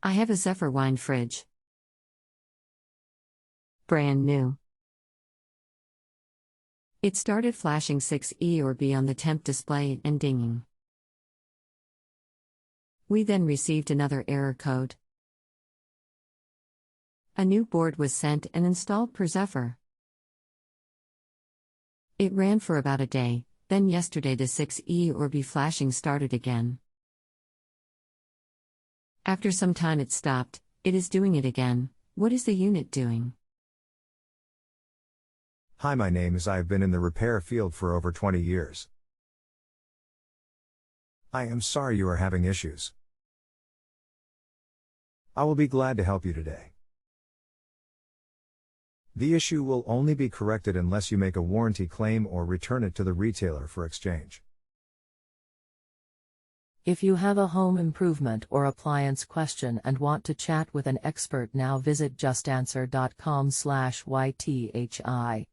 I have a Zephyr wine fridge. Brand new. It started flashing 6E or B on the temp display and dinging. We then received another error code. A new board was sent and installed per Zephyr. It ran for about a day, then yesterday the 6E or B flashing started again. After some time it stopped. It is doing it again. What is the unit doing? Hi, my name is I have been in the repair field for over 20 years. I am sorry you are having issues. I will be glad to help you today. The issue will only be corrected unless you make a warranty claim or return it to the retailer for exchange. If you have a home improvement or appliance question and want to chat with an expert now, visit justanswer.com/YTHI.